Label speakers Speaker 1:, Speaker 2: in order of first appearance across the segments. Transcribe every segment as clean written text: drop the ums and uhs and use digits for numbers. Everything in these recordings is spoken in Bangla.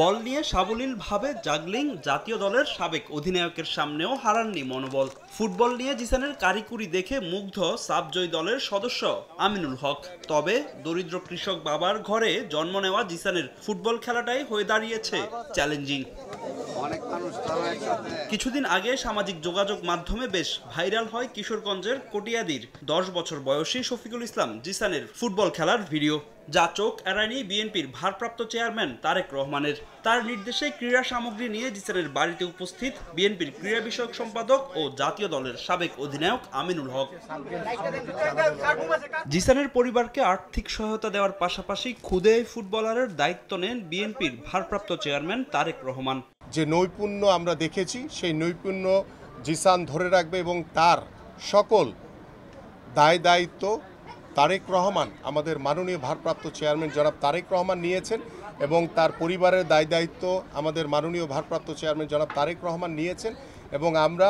Speaker 1: বল নিয়ে সাবলীলভাবে জাগলিং জাতীয় দলের সাবেক অধিনায়কের সামনেও হারাননি মনোবল। ফুটবল নিয়ে জিসানের কারিকুরি দেখে মুগ্ধ সাবজয়ী দলের সদস্য আমিনুল হক। তবে দরিদ্র কৃষক বাবার ঘরে জন্ম নেওয়া জিসানের ফুটবল খেলাটাই হয়ে দাঁড়িয়েছে চ্যালেঞ্জিং। কিছুদিন আগে সামাজিক যোগাযোগ মাধ্যমে বেশ ভাইরাল হয় কিশোরগঞ্জের কটিয়াদীর 10 বছর বয়সী শফিকুল ইসলাম জিসানের ফুটবল খেলার ভিডিও, যা চোখ এড়ায়নি বিএনপির ভারপ্রাপ্ত চেয়ারম্যান তারেক রহমানের। তার নির্দেশে ক্রীড়া সামগ্রী নিয়ে জিসানের বাড়িতে উপস্থিত বিএনপির ক্রীড়া বিষয়ক সম্পাদক ও জাতীয় দলের সাবেক অধিনায়ক আমিনুল হক। জিসানের পরিবারকে আর্থিক সহায়তা দেওয়ার পাশাপাশি খুদে ফুটবলারের দায়িত্ব নেন বিএনপির ভারপ্রাপ্ত চেয়ারম্যান তারেক রহমান।
Speaker 2: যে নৈপুণ্য আমরা দেখেছি সেই নৈপুণ্য জিসান ধরে রাখবে এবং তার সকল দায় দায়িত্ব তারেক রহমান, আমাদের মাননীয় ভারপ্রাপ্ত চেয়ারম্যান জনাব তারেক রহমান নিয়েছেন এবং তার পরিবারের দায় দায়িত্ব আমাদের মাননীয় ভারপ্রাপ্ত চেয়ারম্যান জনাব তারেক রহমান নিয়েছেন এবং আমরা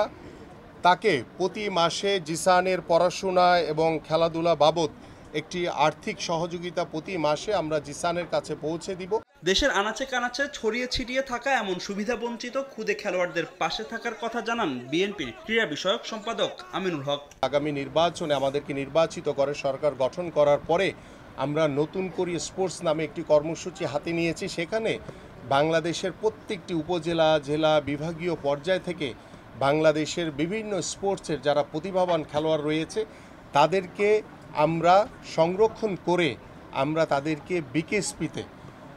Speaker 2: তাকে প্রতি মাসে জিসানের পড়াশোনা এবং খেলাধুলা বাবদ একটি আর্থিক সহযোগিতা প্রতি মাসে আমরা জিসানের কাছে পৌঁছে দিব।
Speaker 1: দেশের আনাচে কানাচে ছড়িয়ে ছিটিয়ে থাকা এমন সুবিধা বঞ্চিত খুদে খেলোয়াড়দের পাশে থাকার কথা জানান বিএনপির ক্রীড়া বিষয়ক সম্পাদক আমিনুল হক।
Speaker 2: আগামী নির্বাচনে আমাদেরকে নির্বাচিত করে সরকার গঠন করার পরে আমরা নতুন করে স্পোর্টস নামে একটি কর্মসূচি হাতে নিয়েছি। সেখানে বাংলাদেশের প্রত্যেকটি উপজেলা, জেলা, বিভাগীয় পর্যায় থেকে বাংলাদেশের বিভিন্ন স্পোর্টসের যারা প্রতিভাবান খেলোয়াড় রয়েছে তাদেরকে আমরা সংরক্ষণ করে আমরা তাদেরকে বিকেএসপিতে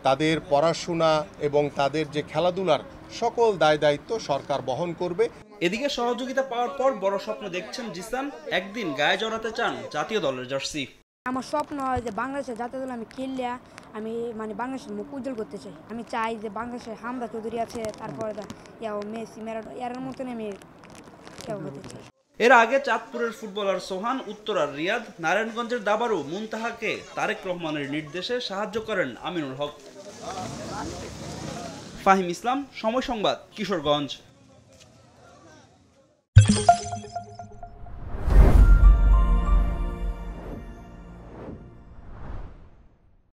Speaker 2: তাদের পড়াশোনা এবং তাদের যে খেলাধুলার সকল দায় দায়িত্ব সরকার বহন করবে।
Speaker 1: এদিকে সহযোগিতা পাওয়ার পর বড় স্বপ্ন দেখছেন জিসান, একদিন গায়ে জড়াতে চান জাতীয় দলের জার্সি।
Speaker 3: আমার স্বপ্ন হয় যে বাংলাদেশের জাতীয় দল আমি খেললে আমি বাংলাদেশের মুখ উজ্জ্বল করতে চাই। আমি চাই যে বাংলাদেশের হামদা চৌধুরী আছে, তারপরে মেসি, ম্যারাডোনা এর মতন আমি হতে চাই।
Speaker 1: এর আগে চাঁদপুরের ফুটবলার সোহান, উত্তরার রিয়াদ, নারায়ণগঞ্জের দাবারু মুনতাহাকে তারেক রহমানের নির্দেশে সাহায্য করেন আমিনুল হক। ফাহিম ইসলাম, সময় সংবাদ, কিশোরগঞ্জ।